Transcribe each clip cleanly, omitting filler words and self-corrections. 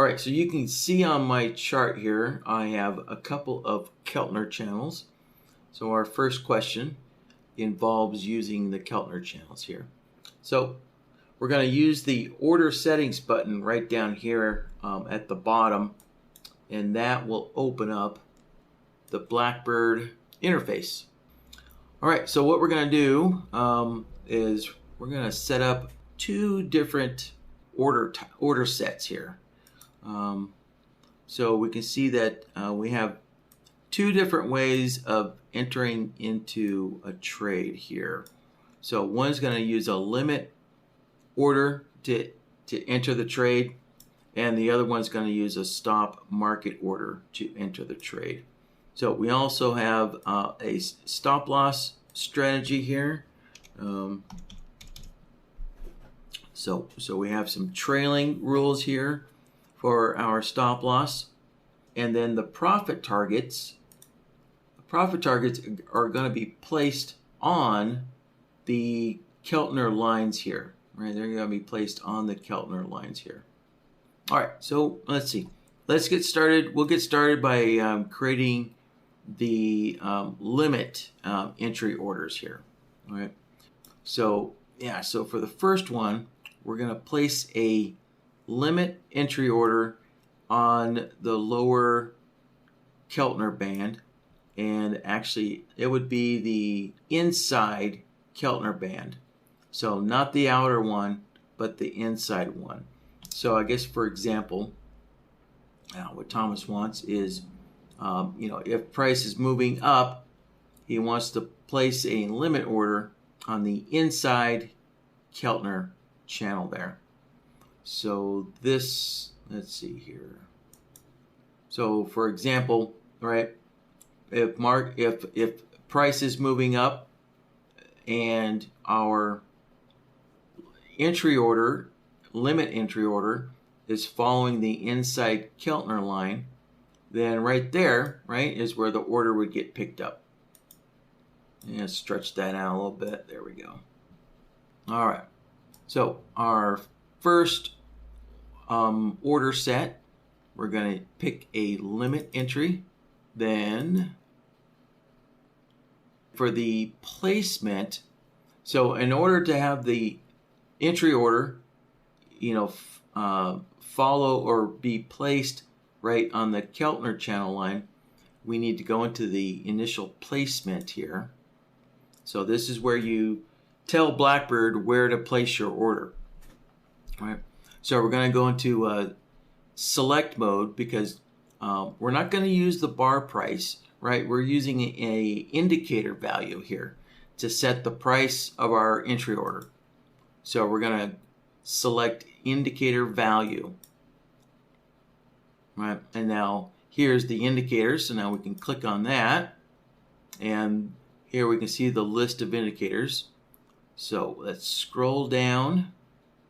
All right, so you can see on my chart here, I have a couple of Keltner channels. So our first question involves using the Keltner channels here. So we're going to use the order settings button right down here at the bottom, and that will open up the BlackBird interface. All right, so what we're going to do is we're going to set up two different order sets here. So we can see that we have two different ways of entering into a trade here. So one's going to use a limit order to enter the trade, and the other one's going to use a stop market order to enter the trade. So we also have a stop loss strategy here. So we have some trailing rules here for our stop loss, and then the profit targets. The profit targets are going to be placed on the Keltner lines here. Right, they're going to be placed on the Keltner lines here. All right, so let's see. Let's get started. We'll get started by creating the limit entry orders here. All right. So yeah, so for the first one, we're going to place a limit entry order on the lower Keltner band, and actually it would be the inside Keltner band. So not the outer one, but the inside one. So I guess, for example, what Thomas wants is, if price is moving up, he wants to place a limit order on the inside Keltner channel there. So this, let's see here. So for example, right, if price is moving up and our entry order, limit entry order, is following the inside Keltner line, then right there, right, is where the order would get picked up. And stretch that out a little bit. There we go. All right. So our first order set, we're going to pick a limit entry. Then for the placement, so in order to have the entry order, follow or be placed right on the Keltner channel line, we need to go into the initial placement here. So this is where you tell BlackBird where to place your order. All right. So we're going to go into select mode because we're not going to use the bar price, right? We're using a indicator value here to set the price of our entry order. So we're going to select indicator value. Right, and now here's the indicator, so now we can click on that, and here we can see the list of indicators. So let's scroll down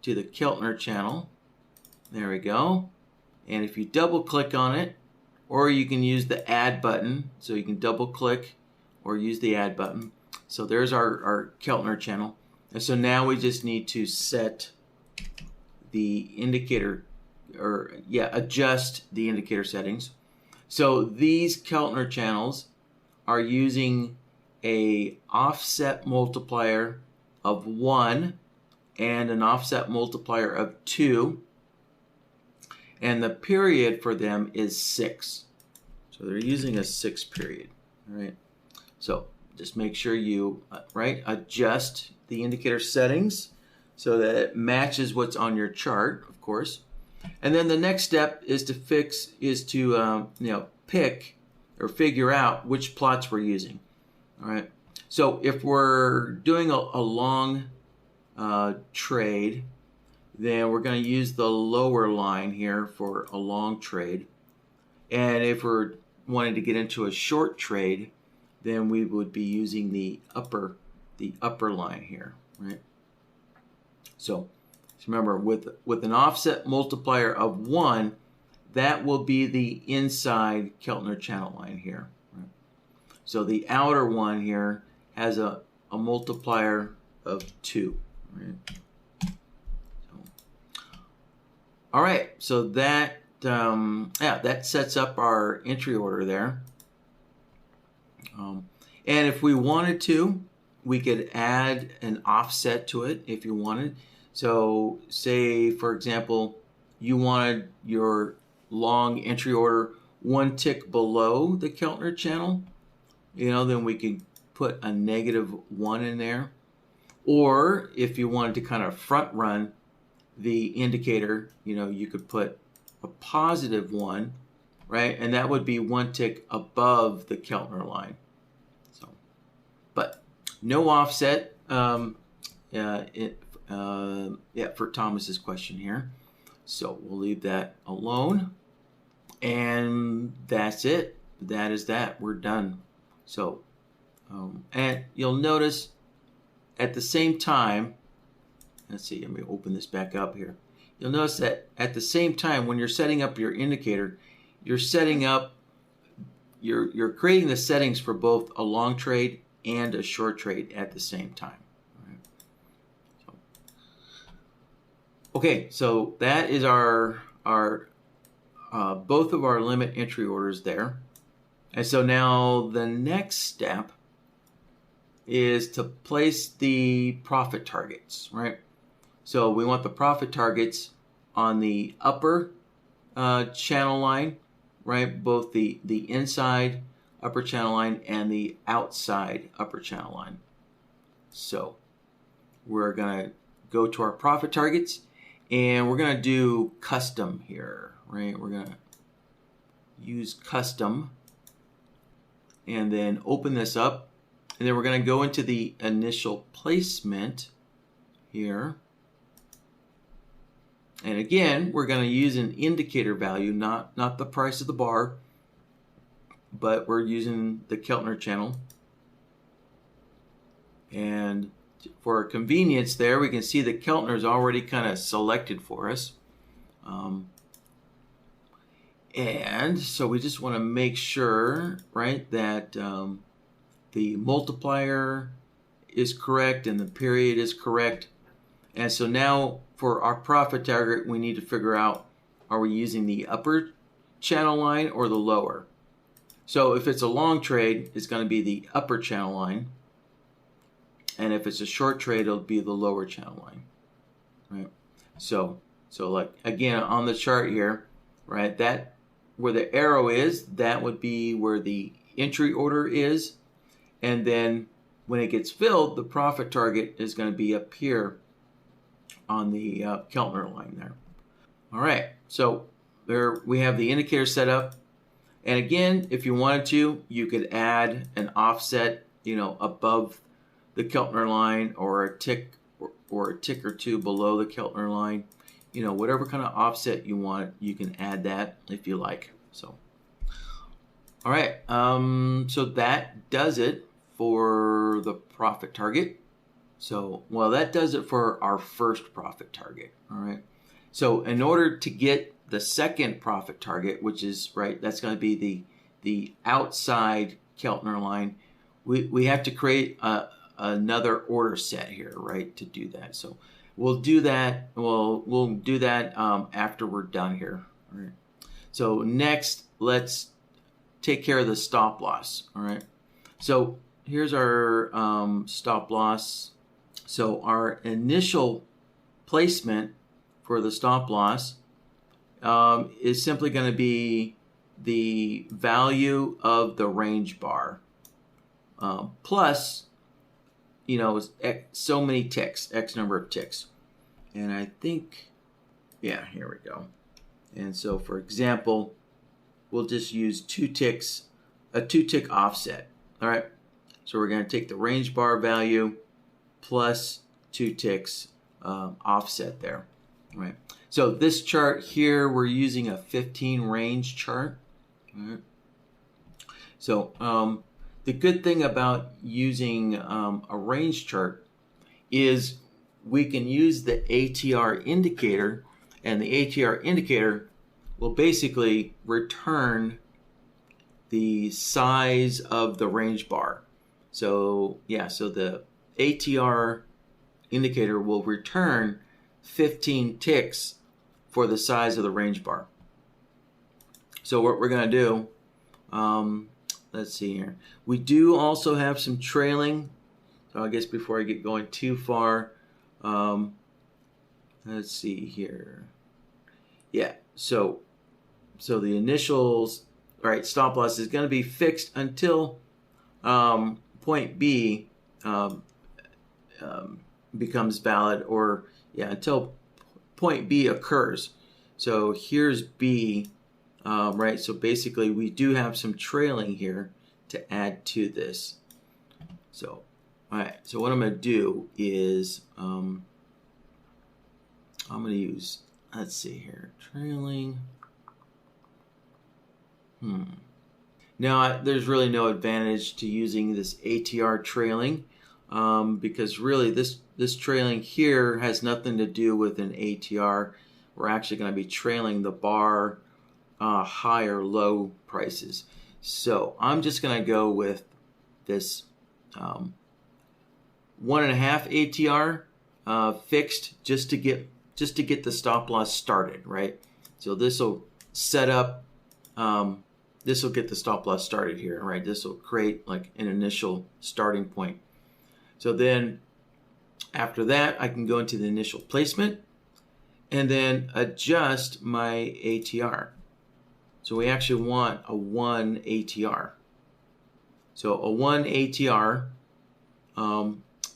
to the Keltner channel. There we go. And if you double click on it, or you can use the add button, so you can double click or use the add button. So there's our Keltner channel. And so now we just need to set the indicator, adjust the indicator settings. So these Keltner channels are using a offset multiplier of 1 and an offset multiplier of 2, and the period for them is 6. So they're using a 6 period. All right. So just make sure you adjust the indicator settings so that it matches what's on your chart, of course. And then the next step is to pick or figure out which plots we're using. All right. So if we're doing a long trade, then we're going to use the lower line here for a long trade. And if we're wanting to get into a short trade, then we would be using the upper line here, right? So remember, with an offset multiplier of 1, that will be the inside Keltner channel line here. Right? So the outer one here has a multiplier of 2. Right? All right, so that that sets up our entry order there. And if we wanted to, we could add an offset to it if you wanted. So say, for example, you wanted your long entry order one tick below the Keltner channel, then we could put a -1 in there. Or if you wanted to kind of front run the indicator, you could put a +1, right? And that would be one tick above the Keltner line. So, but no offset for Thomas's question here. So we'll leave that alone. And that's it. That is that. We're done. So, and you'll notice at the same time, let's see, let me open this back up here. You'll notice that at the same time, when you're setting up your indicator, you're creating the settings for both a long trade and a short trade at the same time. All right. Okay, so that is our both of our limit entry orders there. And so now the next step is to place the profit targets, right? So we want the profit targets on the upper channel line, right? Both the inside upper channel line and the outside upper channel line. So we're going to go to our profit targets and we're going to do custom here, right? We're going to use custom and then open this up. And then we're going to go into the initial placement here. And again, we're going to use an indicator value, not the price of the bar, but we're using the Keltner channel. And for convenience there, we can see that Keltner is already kind of selected for us. And so we just want to make sure, right, that the multiplier is correct and the period is correct. And so now for our profit target, we need to figure out, are we using the upper channel line or the lower? So if it's a long trade, it's going to be the upper channel line. And if it's a short trade, it'll be the lower channel line, right? So like, again, on the chart here, right, that where the arrow is, that would be where the entry order is. And then when it gets filled, the profit target is going to be up here on the Keltner line there. All right, so there we have the indicator set up. And again, if you wanted to, you could add an offset, above the Keltner line or a tick or two below the Keltner line. Whatever kind of offset you want, you can add that if you like. So, all right, so that does it for the profit target. So, well, that does it for our first profit target. All right. So in order to get the second profit target, which is, right, that's going to be the outside Keltner line, we have to create another order set here, right, to do that. So we'll do that. We'll do that after we're done here. All right. So next, let's take care of the stop loss. All right. So here's our stop loss. So our initial placement for the stop loss is simply going to be the value of the range bar plus, so many ticks, X number of ticks. And I think, yeah, here we go. And so, for example, we'll just use a 2-tick offset. All right. So we're going to take the range bar value plus 2 ticks offset there. All right. So this chart here, we're using a 15 range chart. All right. So the good thing about using a range chart is we can use the ATR indicator, and the ATR indicator will basically return the size of the range bar. So yeah, so the ATR indicator will return 15 ticks for the size of the range bar. So what we're going to do, let's see here. We do also have some trailing. So I guess before I get going too far, let's see here. Yeah, so the initials, all right, stop loss is going to be fixed until point B becomes valid, or until point B occurs. So here's B, right? So basically we do have some trailing here to add to this. So, all right, so what I'm going to do is I'm going to use, let's see here, trailing. Now, there's really no advantage to using this ATR trailing because really this trailing here has nothing to do with an ATR. We're actually going to be trailing the bar high or low prices. So I'm just going to go with this 1.5 ATR fixed just to get the stop loss started, right? So this will set up. This will get the stop loss started here, right? This will create like an initial starting point. So then after that, I can go into the initial placement and then adjust my ATR. So we actually want a 1 ATR. So a 1 ATR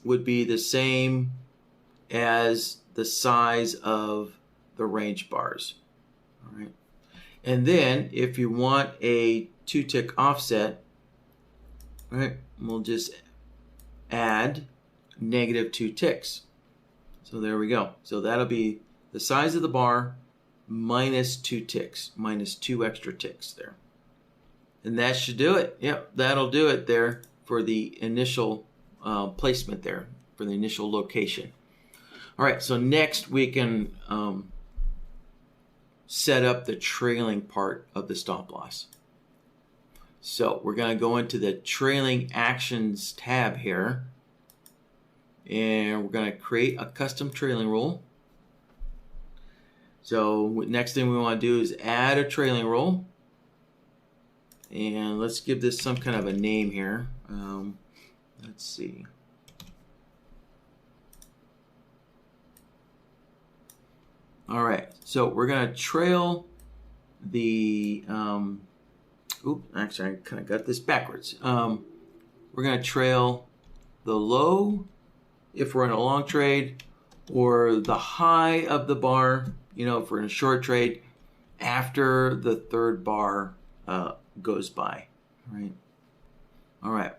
would be the same as the size of the range bars, all right? And then if you want a 2-tick offset, right, we'll just add -2 ticks. So there we go. So that'll be the size of the bar minus 2 ticks, minus 2 extra ticks there. And that should do it. Yep, that'll do it there for the initial placement there, for the initial location. All right, so next we can set up the trailing part of the stop loss. So we're going to go into the trailing actions tab here, and we're going to create a custom trailing rule. So next thing we want to do is add a trailing rule, and let's give this some kind of a name here. Let's see. All right, so we're going to trail the, actually I kind of got this backwards. We're going to trail the low if we're in a long trade, or the high of the bar, if we're in a short trade, after the third bar goes by, right? All right,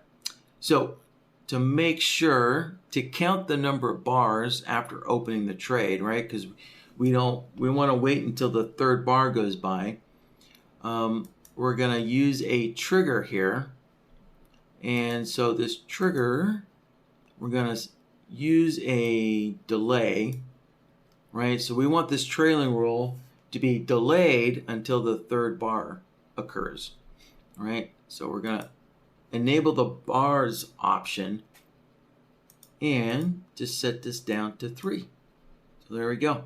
so to make sure to count the number of bars after opening the trade, right? Because we want to wait until the third bar goes by. We're going to use a trigger here. And so this trigger, we're going to use a delay, right? So we want this trailing rule to be delayed until the third bar occurs, right? So we're going to enable the bars option and just set this down to 3. So there we go.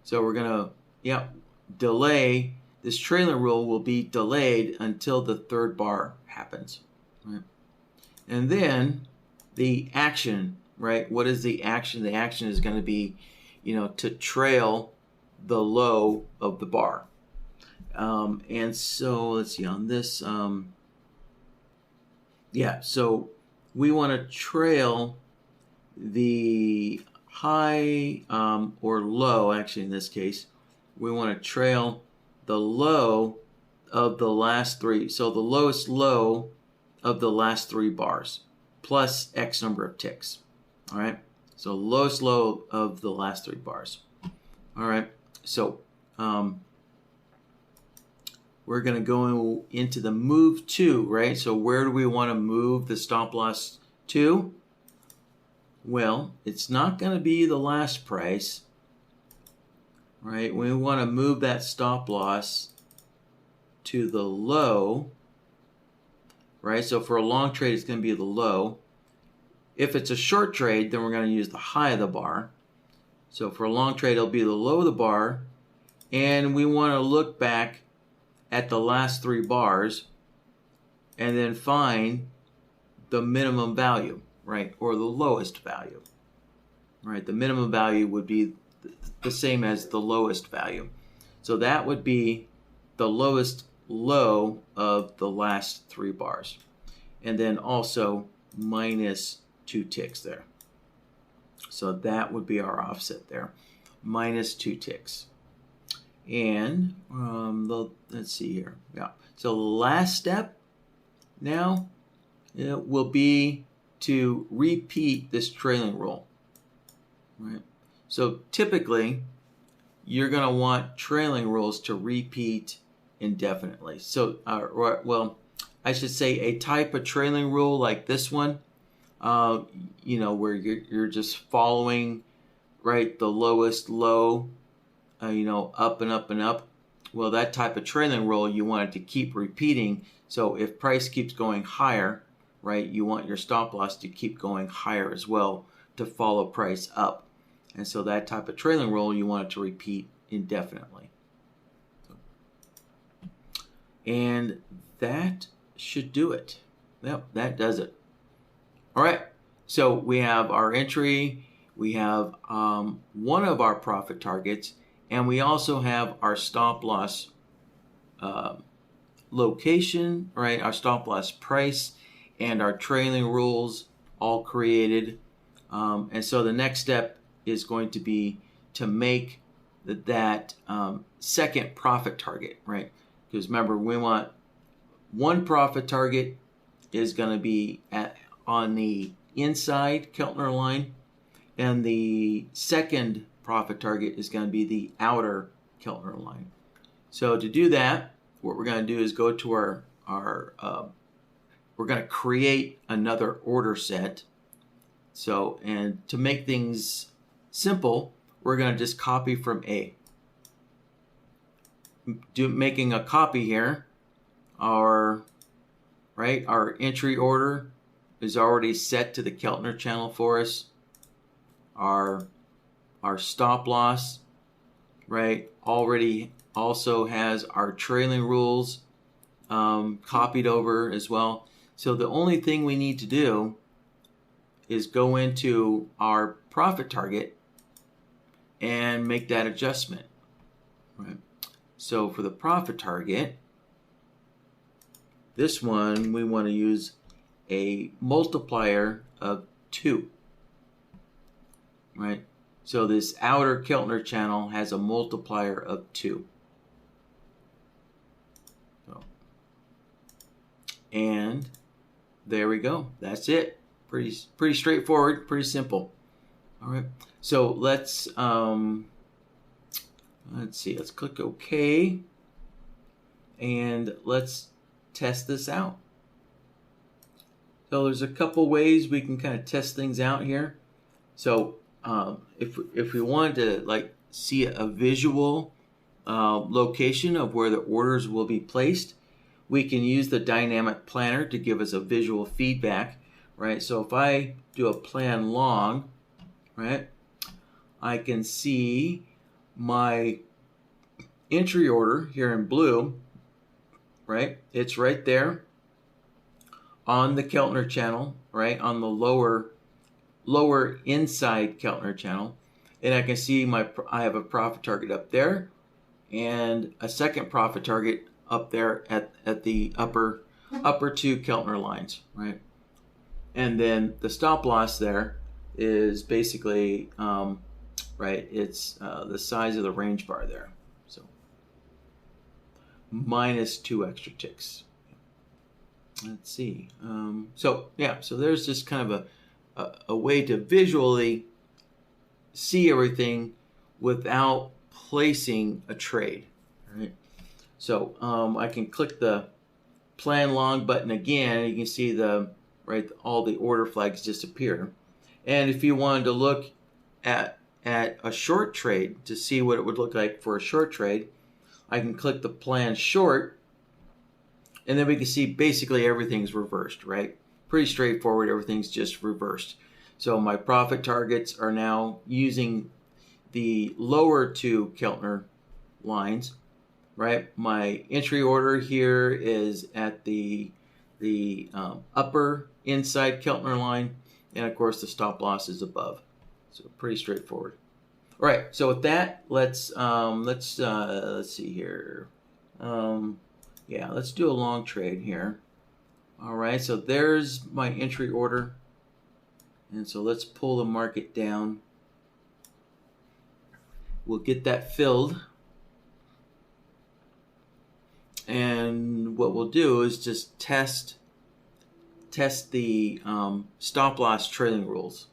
So we're going to, delay, this trailing rule will be delayed until the third bar happens, right? And then the action, right? What is the action? The action is going to be, to trail the low of the bar. And so let's see on this, so we want to trail the high or low, actually in this case, we want to trail the low of the last 3. So the lowest low of the last 3 bars plus X number of ticks. All right. So lowest low of the last 3 bars. All right. So we're going to go into the move to, right? So where do we want to move the stop loss to? Well, it's not going to be the last price, right? We want to move that stop loss to the low, right? So for a long trade, it's going to be the low. If it's a short trade, then we're going to use the high of the bar. So for a long trade, it'll be the low of the bar. And we want to look back at the last 3 bars and then find the minimum value, right? Or the lowest value, right? The minimum value would be the same as the lowest value. So that would be the lowest low of the last 3 bars. And then also minus 2 ticks there. So that would be our offset there, minus 2 ticks. And let's see here. Yeah. So the last step now will be to repeat this trailing rule. Right. So typically, you're going to want trailing rules to repeat indefinitely. So, well, I should say a type of trailing rule like this one, where you're just following, right, the lowest low, up and up and up. Well, that type of trailing rule, you want it to keep repeating. So if price keeps going higher, right, you want your stop loss to keep going higher as well to follow price up. And so that type of trailing rule, you want it to repeat indefinitely. And that should do it. Yep, that does it. All right, so we have our entry, we have one of our profit targets, and we also have our stop loss location, right? Our stop loss price and our trailing rules all created. And so the next step is going to be to make that second profit target, right? Because remember, we want one profit target is going to be on the inside Keltner line, and the second profit target is going to be the outer Keltner line. So to do that, what we're going to do is go to we're going to create another order set. So, and to make things simple, we're going to just copy from A. Making a copy here, our entry order is already set to the Keltner channel for us. Our stop loss, right, already also has our trailing rules copied over as well. So the only thing we need to do is go into our profit target and make that adjustment, right? So for the profit target, this one we want to use a multiplier of 2, right? So this outer Keltner channel has a multiplier of 2. So, and there we go. That's it. Pretty straightforward, pretty simple. All right. So let's see. Let's click OK, and let's test this out. So there's a couple ways we can kind of test things out here. So if we wanted to see a visual location of where the orders will be placed, we can use the dynamic planner to give us a visual feedback, right? So if I do a plan long, right, I can see my entry order here in blue, right? It's right there on the Keltner channel, right, on the lower inside Keltner channel, and I can see I have a profit target up there and a second profit target up there at the upper 2 Keltner lines, right? And then the stop loss there is basically right, it's the size of the range bar there, so minus 2 extra ticks. Let's see. So there's just kind of a way to visually see everything without placing a trade, right? So I can click the plan long button again. You can see all the order flags disappear. And if you wanted to look at a short trade to see what it would look like for a short trade, I can click the plan short, and then we can see basically everything's reversed, right? Pretty straightforward. Everything's just reversed. So my profit targets are now using the lower 2 Keltner lines, right? My entry order here is at the upper inside Keltner line, and of course the stop loss is above. So pretty straightforward. All right. So with that, let's see here. Yeah, let's do a long trade here. All right. So there's my entry order, and so let's pull the market down. We'll get that filled. And what we'll do is just test the stop loss trailing rules.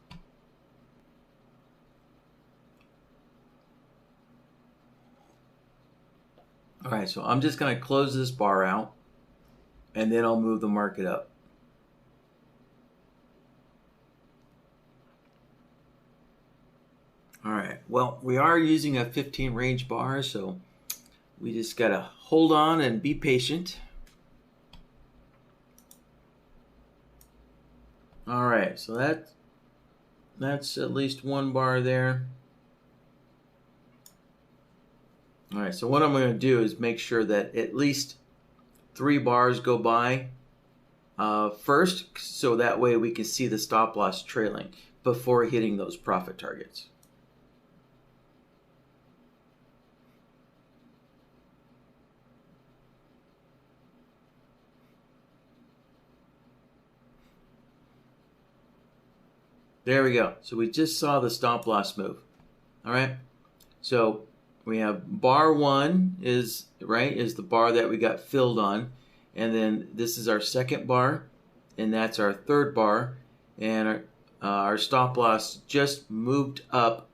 All right, so I'm just going to close this bar out, and then I'll move the market up. All right, well, we are using a 15 range bar, so we just got to hold on and be patient. All right, so that's at least one bar there. All right, so what I'm going to do is make sure that at least 3 bars go by first, so that way we can see the stop loss trailing before hitting those profit targets. There we go. So we just saw the stop loss move. All right. So we have bar 1 is the bar that we got filled on, and then this is our second bar, and that's our third bar, and our stop loss just moved up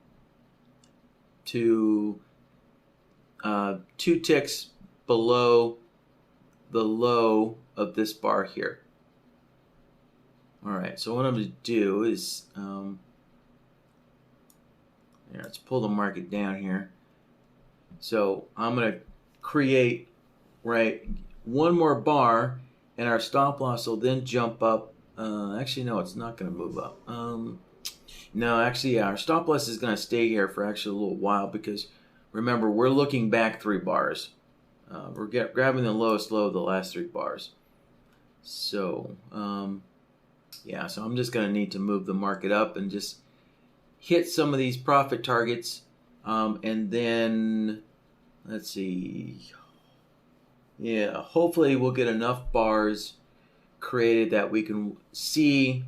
to 2 ticks below the low of this bar here. All right, so what I'm going to do is, let's pull the market down here. So I'm going to create, one more bar, and our stop loss will then jump up. Actually, no, it's not going to move up. No, actually, yeah, our stop loss is going to stay here for actually a little while because, remember, we're looking back 3 bars. We're grabbing the lowest low of the last 3 bars. So, yeah, so I'm just going to need to move the market up and just hit some of these profit targets. And then, let's see. Yeah, hopefully we'll get enough bars created that we can see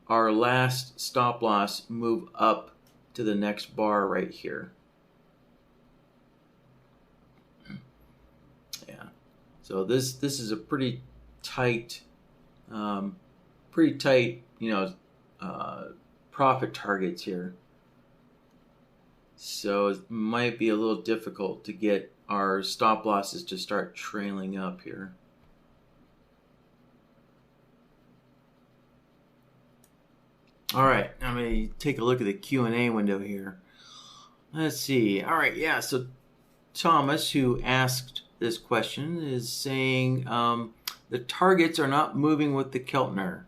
our last stop loss move up to the next bar right here. Yeah, so this is a pretty tight, profit targets here. So it might be a little difficult to get our stop losses to start trailing up here. All right, I'm going to take a look at the Q&A window here. Let's see. All right, yeah, so Thomas, who asked this question, is saying the targets are not moving with the Keltner.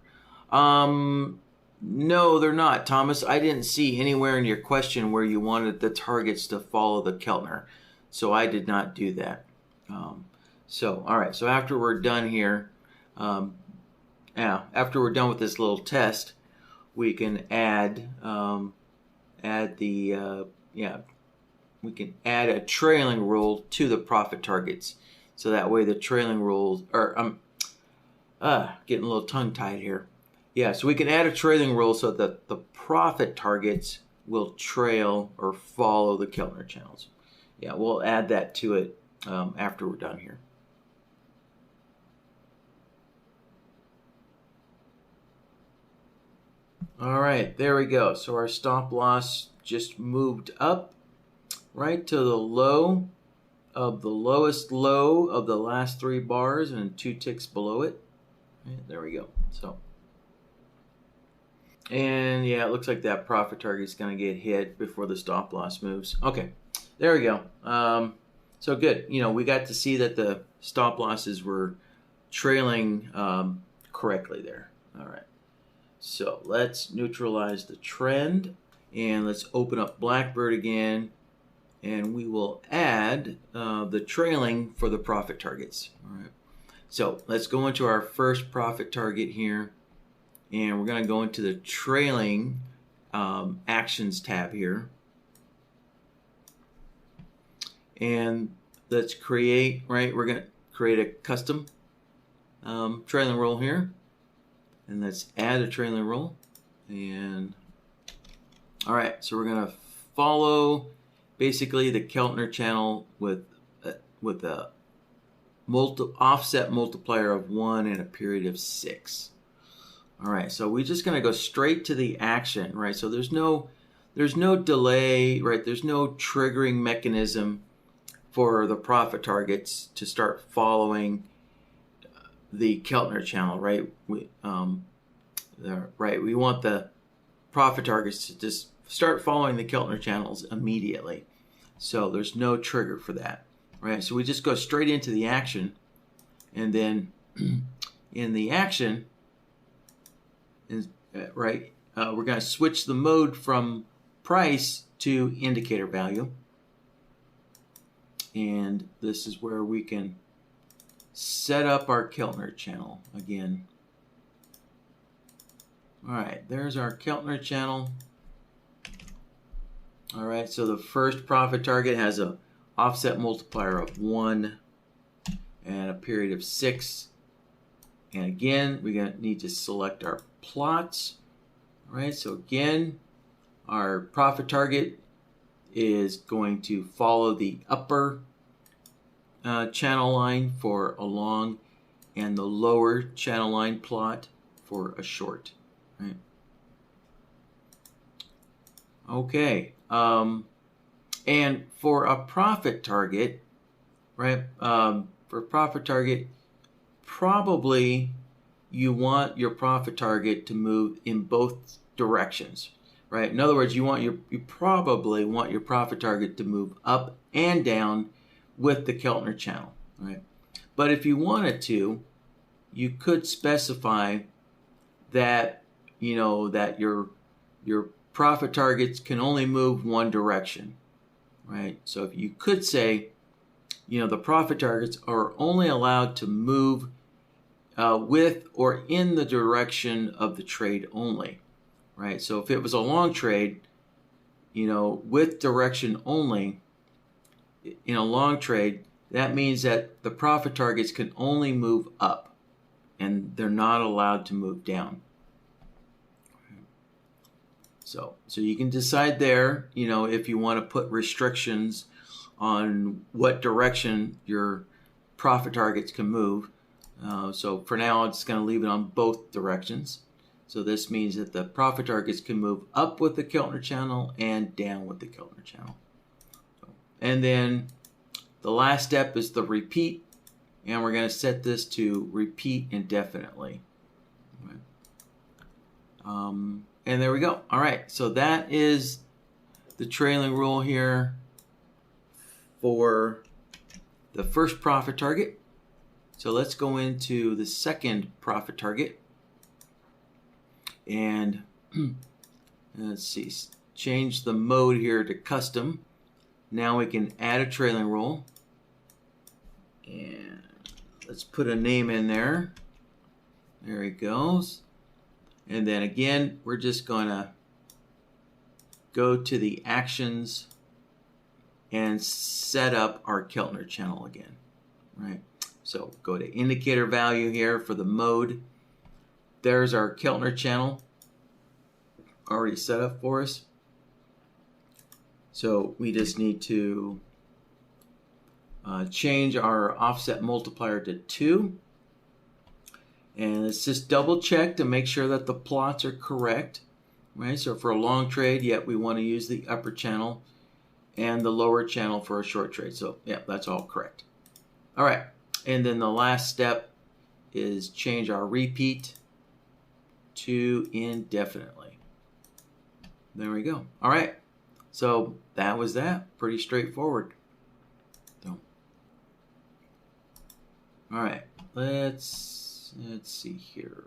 No, they're not, Thomas. I didn't see anywhere in your question where you wanted the targets to follow the Keltner, so I did not do that. So, all right, so after we're done here, after we're done with this little test, we can add we can add a trailing rule to the profit targets, so that way the trailing rules are getting a little tongue tied here. Yeah, so we can add a trailing rule so that the profit targets will trail or follow the Keltner channels. Yeah, we'll add that to it after we're done here. All right, there we go. So our stop loss just moved up right to the low of the lowest low of the last 3 bars and 2 ticks below it. Right, there we go. So, and yeah, it looks like that profit target is going to get hit before the stop loss moves. Okay, there we go. So good. We got to see that the stop losses were trailing correctly there. All right. So let's neutralize the trend, and let's open up BlackBird again. and we will add the trailing for the profit targets. All right. So let's go into our first profit target here, and we're going to go into the trailing actions tab here. And let's create, right, we're going to create a custom trailing rule here. And let's add a trailing rule. And all right, so we're going to follow basically the Keltner channel with a offset multiplier of 1 and a period of 6. All right, so we're just going to go straight to the action, right? So there's no delay, right? There's no triggering mechanism for the profit targets to start following the Keltner channel, right? We want the profit targets to just start following the Keltner channels immediately. So there's no trigger for that, right? So we just go straight into the action, and then in the action, we're going to switch the mode from price to indicator value. And this is where we can set up our Keltner channel again. All right, there's our Keltner channel. All right, so the first profit target has an offset multiplier of 1 and a period of 6. And again, we're going to need to select our plots. All right, so again, our profit target is going to follow the upper channel line for a long and the lower channel line plot for a short. Right. Okay, and for a profit target, right? For profit target, probably you want your profit target to move in both directions, right? In other words, you probably want your profit target to move up and down with the Keltner channel, right? But if you wanted to, you could specify that that your profit targets can only move one direction, right? So if you could say, the profit targets are only allowed to move with or in the direction of the trade only, right? So if it was a long trade, with direction only, in a long trade, that means that the profit targets can only move up and they're not allowed to move down. So you can decide there, if you want to put restrictions on what direction your profit targets can move. So for now, I'm just going to leave it on both directions. So this means that the profit targets can move up with the Keltner channel and down with the Keltner channel. And then the last step is the repeat, and we're going to set this to repeat indefinitely. And there we go. All right, so that is the trailing rule here for the first profit target. So let's go into the second profit target. And let's see, change the mode here to custom. Now we can add a trailing rule. And let's put a name in there. There he goes. And then again, we're just going to go to the actions and set up our Keltner channel again, right? So go to indicator value here for the mode. There's our Keltner channel already set up for us. So we just need to change our offset multiplier to 2. And let's just double check to make sure that the plots are correct, right? So for a long trade, we want to use the upper channel and the lower channel for a short trade. So yeah, that's all correct. All right, and then the last step is change our repeat to indefinitely. There we go. All right, so that was that. Pretty straightforward. So, all right, let's see here.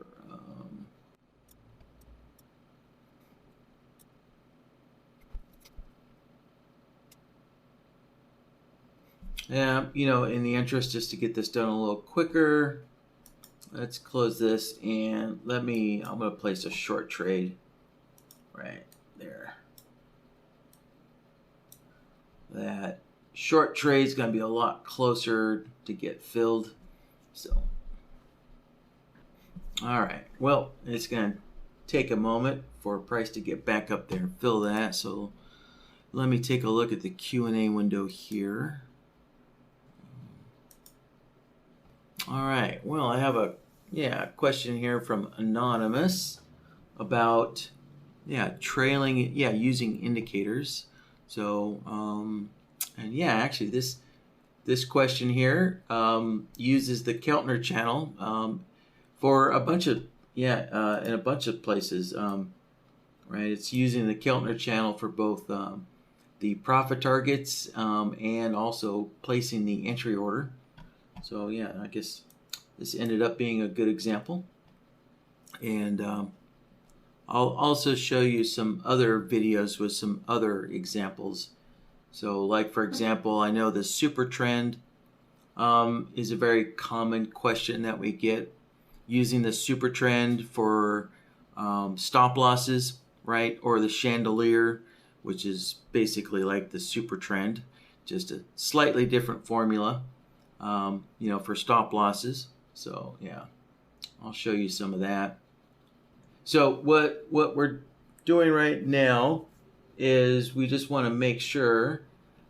You know, in the interest just to get this done a little quicker, let's close this and I'm going to place a short trade right there. That short trade is going to be a lot closer to get filled. So, all right. Well, it's going to take a moment for price to get back up there and fill that. So let me take a look at the Q&A window here. All right. Well, I have a question here from Anonymous about trailing, using indicators. So and actually this question here uses the Keltner channel for a bunch of in a bunch of places, right? It's using the Keltner channel for both the profit targets and also placing the entry order. So I guess this ended up being a good example. And I'll also show you some other videos with some other examples. So like, for example, I know the super trend is a very common question that we get, using the super trend for stop losses, right? Or the chandelier, which is basically like the super trend, just a slightly different formula, for stop losses. So I'll show you some of that. So what we're doing right now is we just want to make sure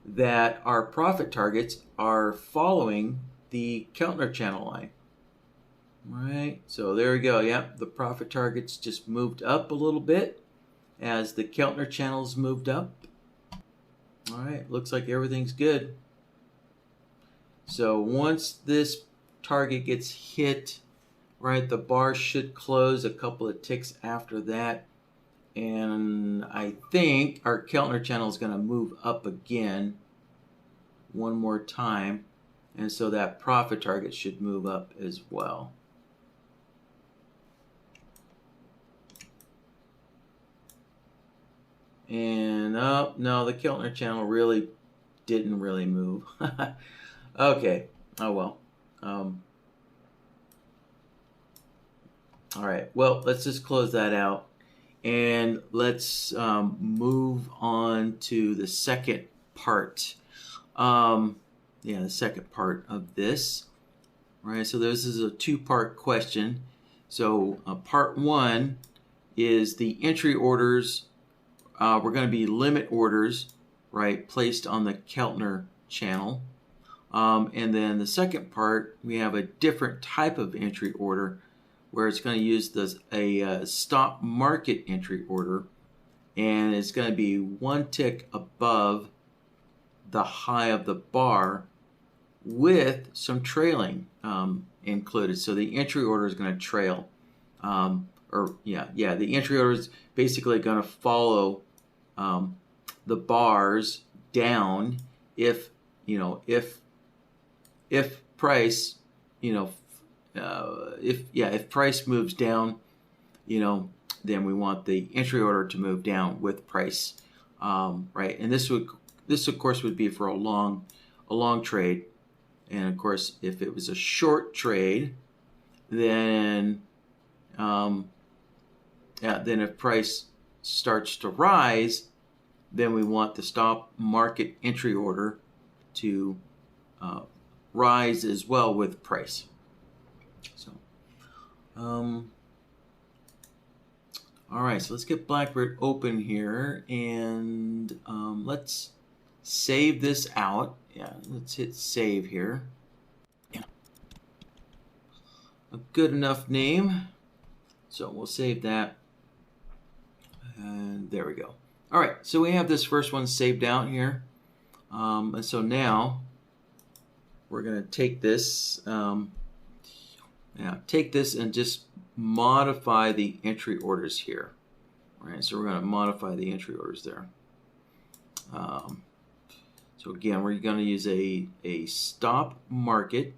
that our profit targets are following the Keltner channel line. Right, so there we go. Yep, the profit targets just moved up a little bit as the Keltner channels moved up. All right, looks like everything's good. So once this target gets hit, right, the bar should close a couple of ticks after that. And I think our Keltner channel is going to move up again one more time. And so that profit target should move up as well. And oh, no, the Keltner channel really didn't move. Okay, oh well. All right, well, let's just close that out. And let's move on to the second part. The second part of this. All right, so this is a two-part question. So part one is the entry orders. We're going to be limit orders, right, placed on the Keltner channel. And then the second part, we have a different type of entry order where it's going to use a stop market entry order, and it's going to be one tick above the high of the bar with some trailing included. So the entry order is going to trail, the entry order is basically going to follow the bars down if price, if price moves down, then we want the entry order to move down with price, right? And this of course would be for a long trade, and of course if it was a short trade, then then if price starts to rise, then we want the stop market entry order to rise as well with price. So, all right, so let's get BlackBird open here, and let's save this out. Yeah, let's hit save here. Yeah. A good enough name. So we'll save that. And there we go. All right, so we have this first one saved out here. And so now we're going to take this, take this and just modify the entry orders here. All right, so we're going to modify the entry orders there. So again, we're going to use a stop market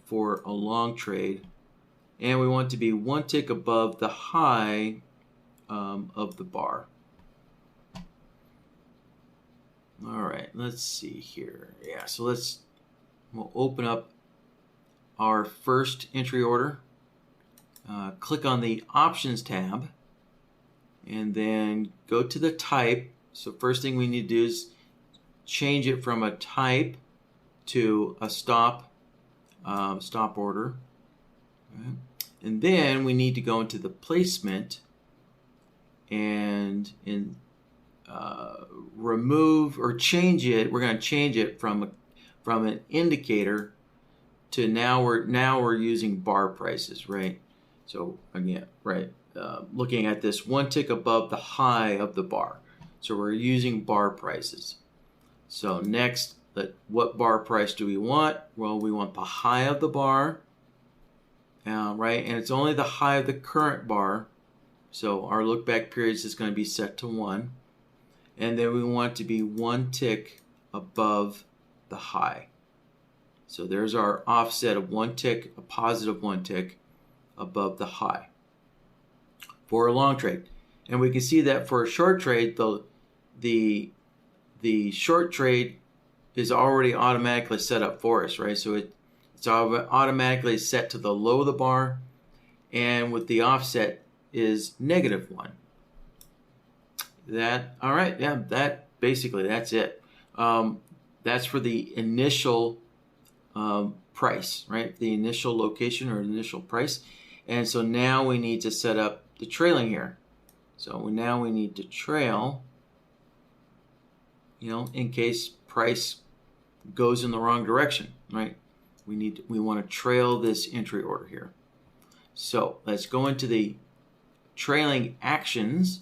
for a long trade, and we want to be one tick above the high of the bar. All right, let's see here. Yeah, so we'll open up our first entry order. Click on the Options tab, and then go to the type. So first thing we need to do is change it from a type to a stop order. Right. And then we need to go into the placement and remove or change it. We're going to change it from an indicator to now we're using bar prices, right? So again, right, looking at this one tick above the high of the bar. So we're using bar prices. So next, what bar price do we want? Well, we want the high of the bar, right? And it's only the high of the current bar. So our look back periods is going to be set to 1. And then we want it to be one tick above the high. So there's our offset of one tick, a positive one tick above the high for a long trade. And we can see that for a short trade, the short trade is already automatically set up for us, right? So it's automatically set to the low of the bar, and with the offset is -1. All right, yeah, that's it. That's for the initial price, right? The initial location or initial price. And so now we need to set up the trailing here. So now we need to trail, in case price goes in the wrong direction, right? We want to trail this entry order here. So let's go into the trailing actions,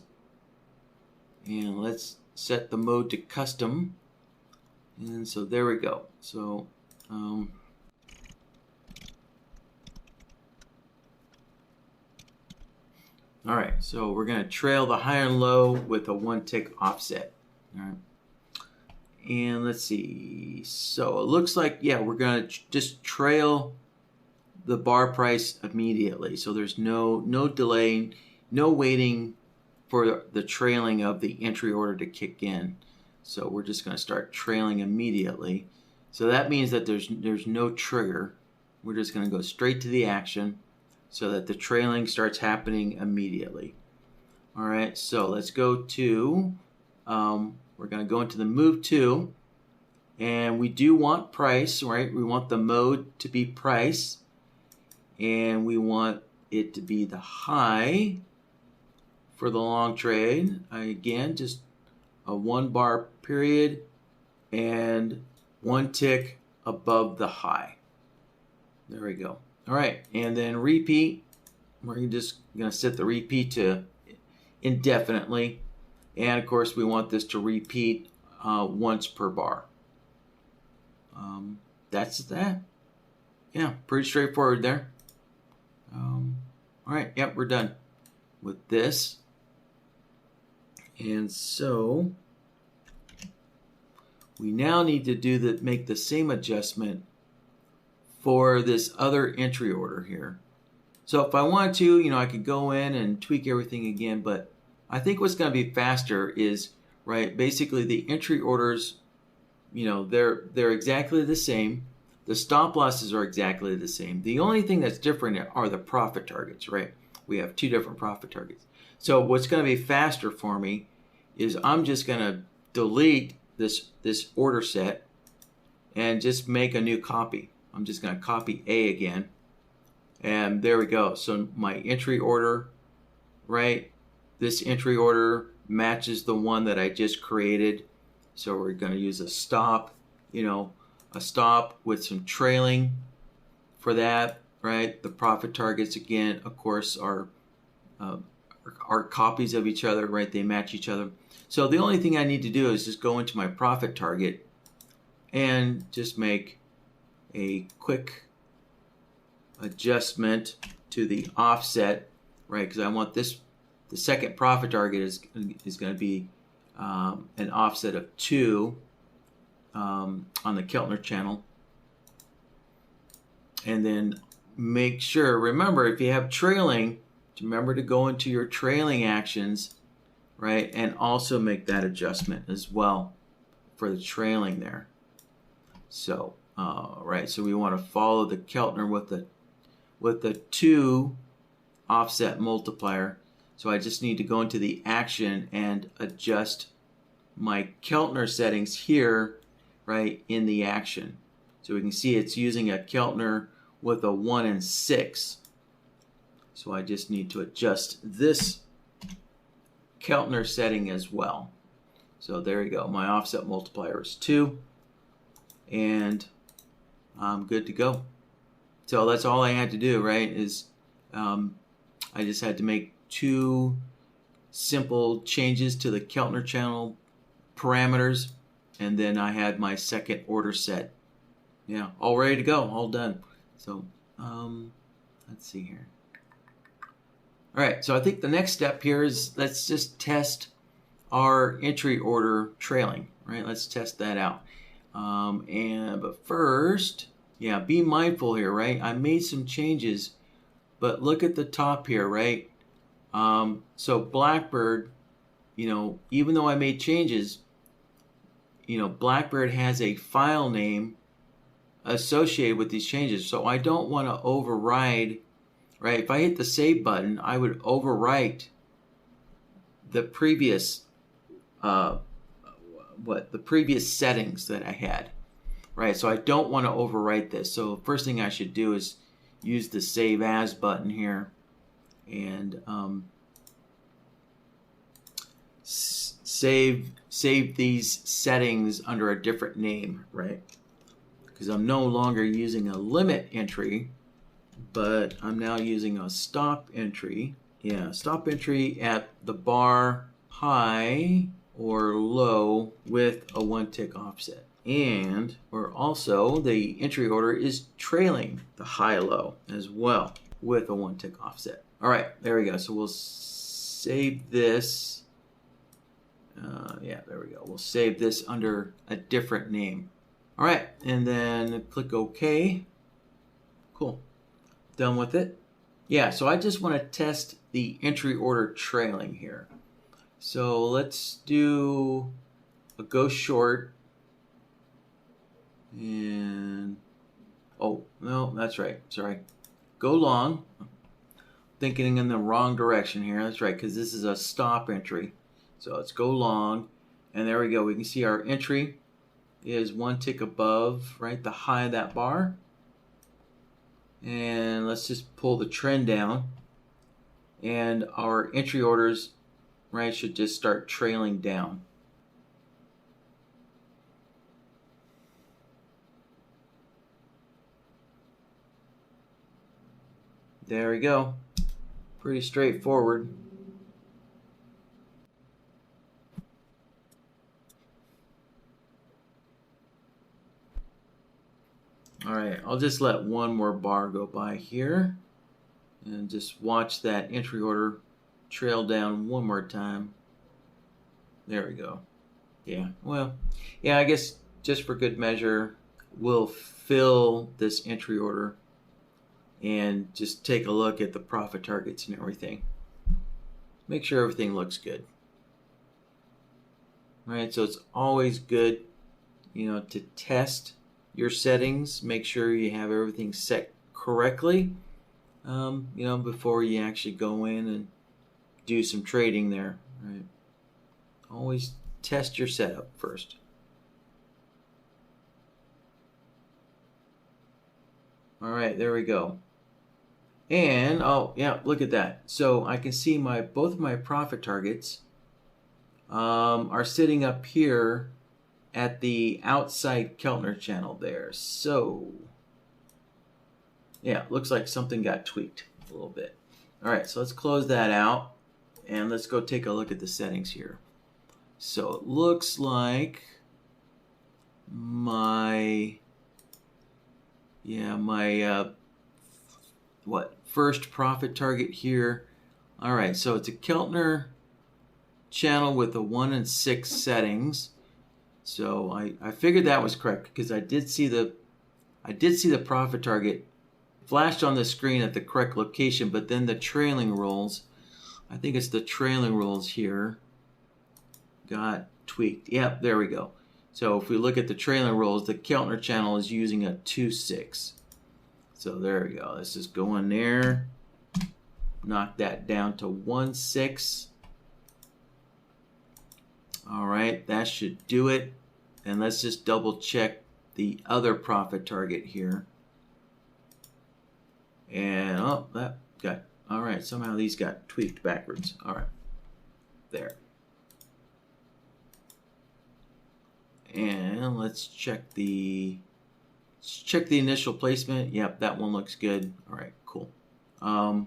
and let's set the mode to custom. And so there we go. So all right, so we're going to trail the high and low with a one tick offset. All right. And let's see. So it looks like, yeah, we're going to just trail the bar price immediately. So there's no delay, no waiting for the trailing of the entry order to kick in. So we're just going to start trailing immediately. So that means that there's no trigger. We're just going to go straight to the action so that the trailing starts happening immediately. All right, so let's go to, we're going to go into the move to, and we do want price, right? We want the mode to be price, and we want it to be the high for the long trade. Again, just a 1 bar period and one tick above the high. There we go. All right, and then repeat. We're just going to set the repeat to indefinitely. And of course, we want this to repeat once per bar. That's that. Yeah, pretty straightforward there. All right, yep, we're done with this. And so we now need to make the same adjustment for this other entry order here. So if I want to, I could go in and tweak everything again, but I think what's going to be faster is, right, basically the entry orders, they're exactly the same. The stop losses are exactly the same. The only thing that's different are the profit targets, right? We have 2 different profit targets. So what's going to be faster for me is I'm just going to delete this order set and just make a new copy. I'm just going to copy A again. And there we go. So my entry order, right? This entry order matches the one that I just created. So we're going to use a stop, a stop with some trailing for that, right? The profit targets, again, of course, are copies of each other, right? They match each other. So the only thing I need to do is just go into my profit target and just make a quick adjustment to the offset, right? Because I want the second profit target is going to be an offset of 2 on the Keltner channel. And then make sure, remember, if you have trailing, remember to go into your trailing actions, right? And also make that adjustment as well for the trailing there. So, right, so we want to follow the Keltner with the 2 offset multiplier. So I just need to go into the action and adjust my Keltner settings here, right, in the action. So we can see it's using a Keltner with a 1 and 6. So I just need to adjust this Keltner setting as well. So there you go. My offset multiplier is 2. And I'm good to go. So that's all I had to do, right, is I just had to make 2 simple changes to the Keltner channel parameters, and then I had my second order set. Yeah, all ready to go, all done. So let's see here. All right, so I think the next step here is let's just test our entry order trailing, right? Let's test that out. But first, yeah, be mindful here, right? I made some changes, but look at the top here, right? So BlackBird, even though I made changes, BlackBird has a file name associated with these changes. So I don't want to override, right? If I hit the save button, I would overwrite the previous, the previous settings that I had, right? So I don't want to overwrite this. So the first thing I should do is use the save as button here and save these settings under a different name, right? Because I'm no longer using a limit entry, but I'm now using a stop entry. Yeah, stop entry at the bar high or low with a 1 tick offset. And the entry order is trailing the high-low as well with a 1 tick offset. All right, there we go. So we'll save this. Yeah, there we go. We'll save this under a different name. All right, and then click OK. Cool. Done with it. Yeah, so I just want to test the entry order trailing here. So let's do a go short. And, oh, no, that's right. Sorry. Go long. Thinking in the wrong direction here. That's right, because this is a stop entry. So let's go long. And there we go. We can see our entry is 1 tick above, right, the high of that bar. And let's just pull the trend down. And our entry orders, right, should just start trailing down. There we go. Pretty straightforward. All right, I'll just let one more bar go by here and just watch that entry order trail down one more time. There we go. Yeah, well, yeah, I guess just for good measure, we'll fill this entry order and just take a look at the profit targets and everything. Make sure everything looks good. All right, so it's always good, to test your settings. Make sure you have everything set correctly, before you actually go in and do some trading there, right? Always test your setup first. All right, there we go. And, oh, yeah, look at that. So I can see both of my profit targets are sitting up here at the outside Keltner channel there. So, yeah, looks like something got tweaked a little bit. All right, so let's close that out. And let's go take a look at the settings here. So it looks like my first profit target here. All right, so it's a Keltner channel with a 1 and 6 settings. So I figured that was correct because I did see the profit target flashed on the screen at the correct location, but then the trailing rules, I think it's the trailing rules here, got tweaked. Yep, there we go. So if we look at the trailing rules, the Keltner channel is using a 2.6. So there we go. Let's just go in there, knock that down to 1.6. All right, that should do it. And let's just double check the other profit target here. And oh, that got, all right, somehow these got tweaked backwards. All right, there. And let's check the initial placement. Yep, that one looks good. All right, cool. All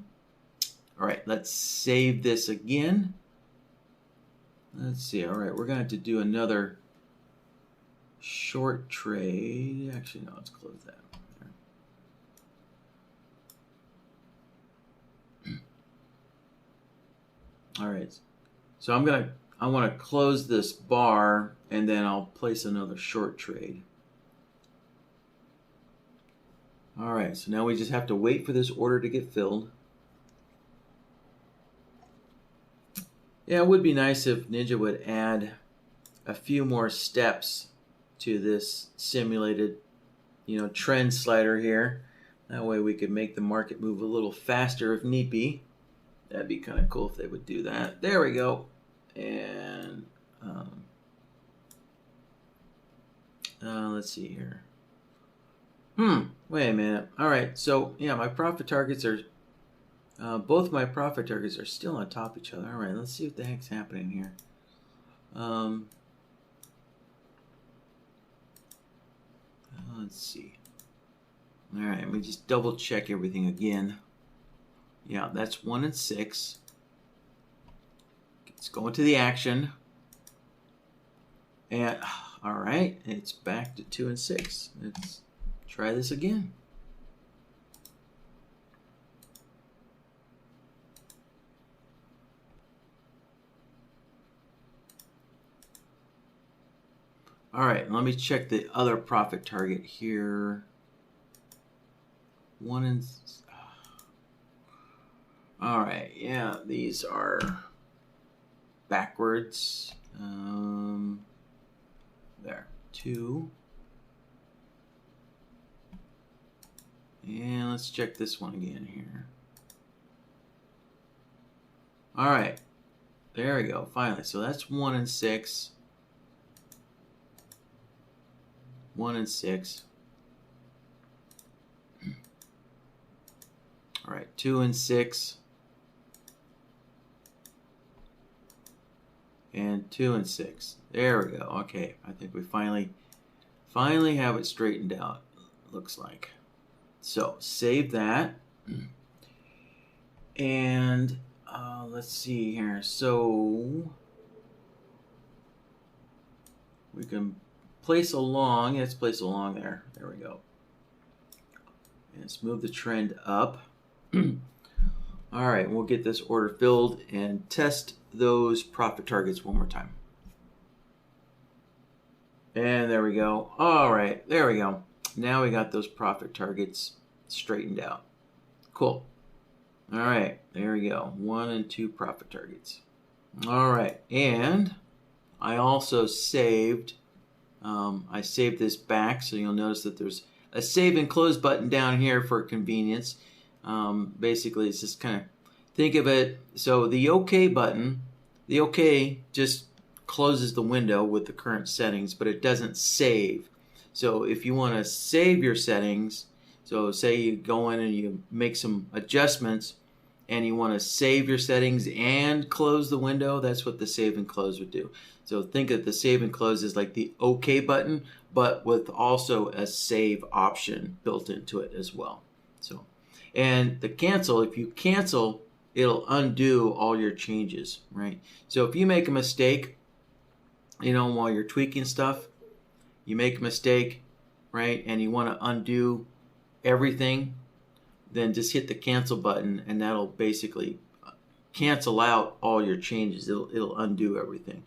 right, let's save this again. Let's see. All right, we're going to have to do another short trade. Actually, no, let's close that. All right, so I want to close this bar and then I'll place another short trade. All right, so now we just have to wait for this order to get filled. Yeah, it would be nice if Ninja would add a few more steps to this simulated, trend slider here. That way we could make the market move a little faster if need be. That'd be kind of cool if they would do that. There we go. And let's see here. Wait a minute. All right. So yeah, my profit targets are both my profit targets are still on top of each other. All right. Let's see what the heck's happening here. Let's see. All right. Let me just double check everything again. Yeah, that's 1 and 6. Let's go into the action. And all right, it's back to 2 and 6. Let's try this again. All right, let me check the other profit target here. 1 and all right, yeah, these are backwards. There, 2. And let's check this one again here. All right, there we go, finally. So that's 1 and 6. 1 and 6. All right, 2 and 6. And 2 and 6. There we go. Okay, I think we finally have it straightened out, looks like. So save that. And let's see here. So we can place along. Let's place along there. There we go. And let's move the trend up. All right, we'll get this order filled and test those profit targets one more time. And there we go. All right, there we go. Now we got those profit targets straightened out. Cool. All right, there we go. 1 and 2 profit targets. All right, and I also saved, I saved this back, so you'll notice that there's a save and close button down here for convenience. Basically, it's just kind of, think of it, so the OK button, the OK just closes the window with the current settings, but it doesn't save. So if you want to save your settings, so say you go in and you make some adjustments and you want to save your settings and close the window, that's what the save and close would do. So think of the save and close as like the OK button, but with also a save option built into it as well. So, and the cancel, if you cancel, it'll undo all your changes, right? So if you make a mistake, while you're tweaking stuff, you make a mistake, right? And you want to undo everything, then just hit the cancel button and that'll basically cancel out all your changes. It'll undo everything.